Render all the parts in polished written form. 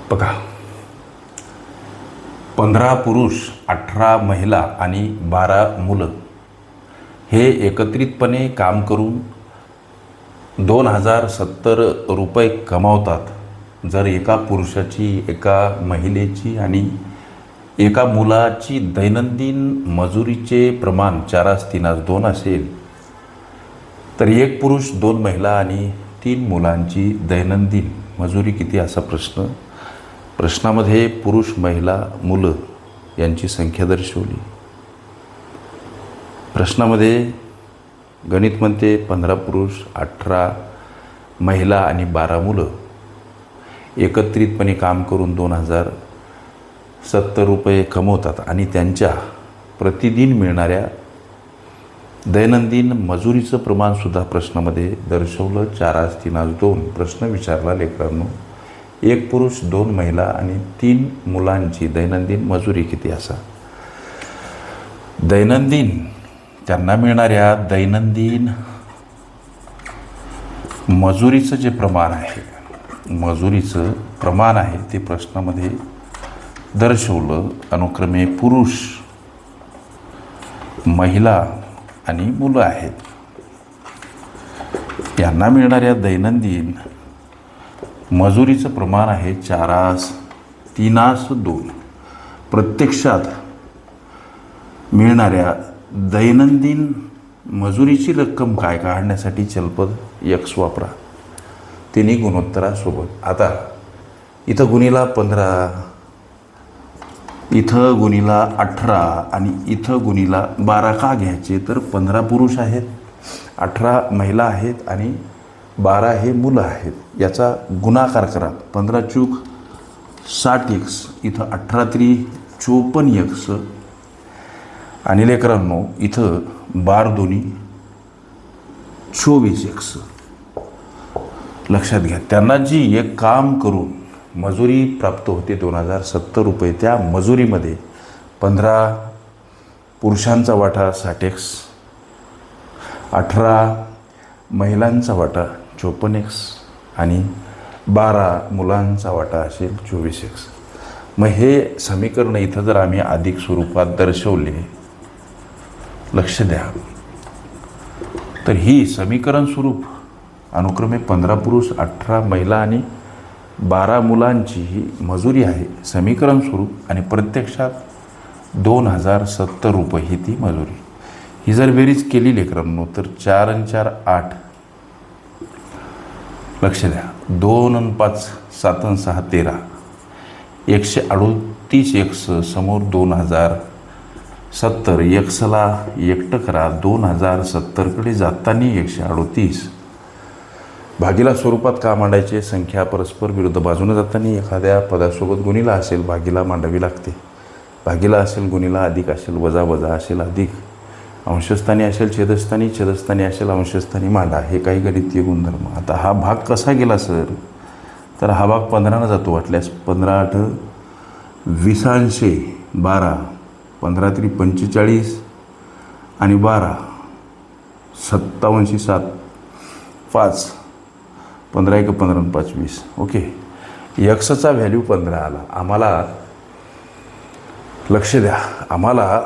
बघा, 15 पुरुष, 18 महिला आणि 12 मुलं हे एकत्रितपणे काम करून 2070 रुपये कमावतात. जर एका पुरुषाची, एका महिलेची आणि एका मुलाची दैनंदिन मजुरीचे प्रमाण 4-3-2 असेल, तर एक पुरुष, 2 महिला आणि 3 मुलांची दैनंदिन मजुरी किती असा प्रश्नामध्ये पुरुष, महिला, मुलं यांची संख्या दर्शवली. प्रश्नामध्ये गणित म्हणते 15 पुरुष, 18 महिला आणि 12 मुलं एकत्रितपणे काम करून 2070 रुपये कमवतात आणि त्यांच्या प्रतिदिन मिळणाऱ्या दैनंदिन मजुरीचं प्रमाणसुद्धा प्रश्नामध्ये दर्शवलं. 4-3-2 प्रश्न विचारला लेकरांनो, एक पुरुष, 2 महिला आणि 3 मुलांची दैनंदिन मजुरी किती असा. दैनंदिन त्यांना मिळणाऱ्या दैनंदिन मजुरीचं जे प्रमाण आहे, मजुरीचं प्रमाण आहे ते प्रश्नामध्ये दर्शवलं. अनुक्रमे पुरुष, महिला आणि मुलं आहेत. यांना मिळणाऱ्या दैनंदिन मजुरीचं प्रमाण आहे 4-3-2. प्रत्यक्षात मिळणाऱ्या दैनंदिन मजुरीची रक्कम काय काढण्यासाठी चलपद x वापरा, तिन्ही गुणोत्तरासोबत. आता इथं गुणीला 15, इथं गुणीला 18 आणि इथं गुणीला 12 का घ्यायचे, तर 15 पुरुष आहेत, 18 महिला आहेत आणि 12 हे मुलं आहेत. याचा गुणाकार करा. 15 चूक 60x, इथं 18 54x आणि लेकरांनो इथं 12 दोन्ही 24x. लक्षात घ्या, त्यांना जी एक काम करून मजुरी प्राप्त होते 2070 रुपये, त्या मजुरीमध्ये 15 पुरुषांचा वाटा 60x, 18 महिलांचा वाटा 54x आणि 12 मुलांचा वाटा असेल 24x. मग हे समीकरण इथं जर आम्ही अधिक स्वरूपात दर्शवले, लक्ष द्या, तर ही समीकरण स्वरूप अनुक्रमे 15 पुरुष, 18 महिला आणि 12 मुलांची ही मजुरी आहे समीकरण स्वरूप, आणि प्रत्यक्षात 2070 रुपये ही ती मजुरी. ही जर बेरीज केली लेकरांनो तर 4 आणि 4 8. लक्ष द्या, 2 आणि 5 7 आणि 6 13. 138x समोर 2070, एक्सला एकटं करा. 2070कडे जाताना 138 भागीला स्वरूपात का मांडायचे, संख्या परस्पर विरुद्ध बाजूने जाताना एखाद्या पदासोबत गुणीला असेल भागीला मांडावी लागते. भागीला असेल गुणीला, अधिक असेल वजा, वजा असेल अधिक, अंशस्थानी असेल छेदस्थानी, छेदस्थानी असेल अंशस्थानी मांडा. हे काही गणितीय गुणधर्म. आता हा भाग कसा गेला सर, तर हा भाग 15 जातो वाटल्यास. 15 8 20 12, 15 3 45 आणि 12 57 7 5, 15 1 15 आणि 5 20. ओके, एक्सचा व्हॅल्यू 15 आला. आम्हाला लक्ष द्या, आम्हाला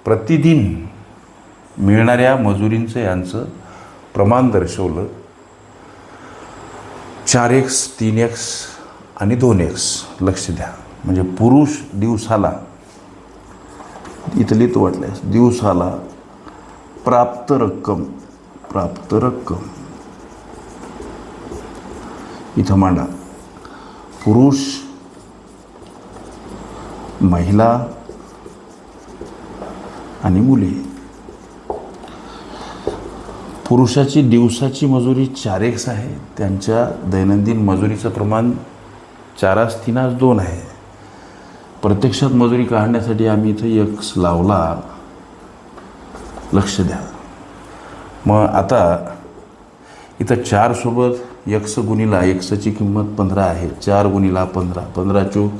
प्रतिदिन मिळणाऱ्या मजुरींचं यांचं प्रमाण दर्शवलं. 4x 3x आणि 2x. लक्ष द्या, म्हणजे पुरुष दिवसाला, इथली तो वाटल्यास दिवसाला प्राप्त रक्कम इथं मांडा. पुरुष, महिला आणि मुले. पुरुषाची दिवसाची मजुरी 4x आहे, त्यांच्या दैनंदिन मजुरीचं प्रमाण 4-3-2 आहे. प्रत्यक्षात मजुरी काढण्यासाठी आम्ही इथं x लावला. लक्ष द्या, मग आता इथं 4 सोबत x गुणीला, xची किंमत 15 आहे, 4 गुणीला 15, 15 चूक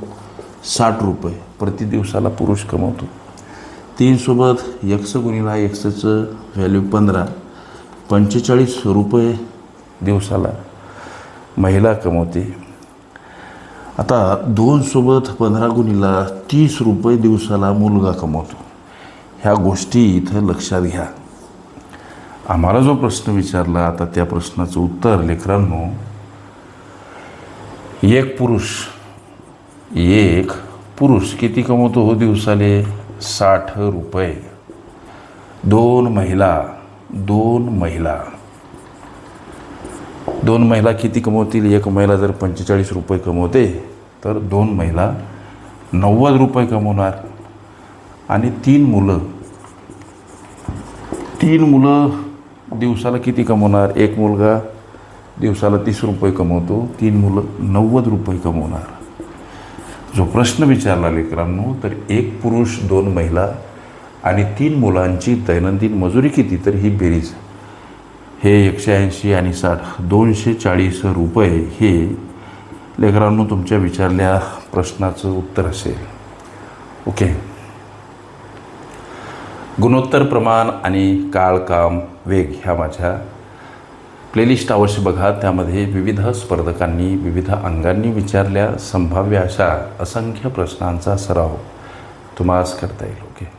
60 रुपये प्रति दिवसाला पुरुष कमवतो. 3 सोबत x गुणीला, xचं व्हॅल्यू 15, 45 रुपये दिवसाला महिला कमवते. आता 2 सोबत 15 गुणीला 30 रुपये दिवसाला मुलगा कमवतो. ह्या गोष्टी इथं लक्षात घ्या. आम्हाला जो प्रश्न विचारला आता त्या प्रश्नाचं उत्तर लेकरांनो, एक पुरुष किती कमवतो हो दिवसाले? 60 रुपये. दोन महिला किती कमवतील? एक महिला जर 45 रुपये कमवते तर 2 महिला 90 रुपये कमवणार. आणि 3 मुलं दिवसाला किती कमवणार? एक मुलगा दिवसाला 30 रुपये कमवतो, 3 मुलं 90 रुपये कमवणार. जो प्रश्न विचारला लेकरांनो, तर एक पुरुष 2 महिला आणि 3 मुलांची दैनंदिन मजुरी किती? तर ही बेरीज, हे 180 आणि 60 240 रुपये हे लेकरांनो तुमच्या विचारल्या प्रश्नाचं उत्तर असेल. ओके. गुणोत्तर प्रमाण आणि काळ, काम, वेग ह्या माझ्या प्लेलिस्ट अवश्य बघा. त्यामध्ये विविध स्पर्धकांनी विविध अंगांनी विचारल्या संभाव्य अशा असंख्य प्रश्नांचा सराव तुम्हास करता येईल. ओके.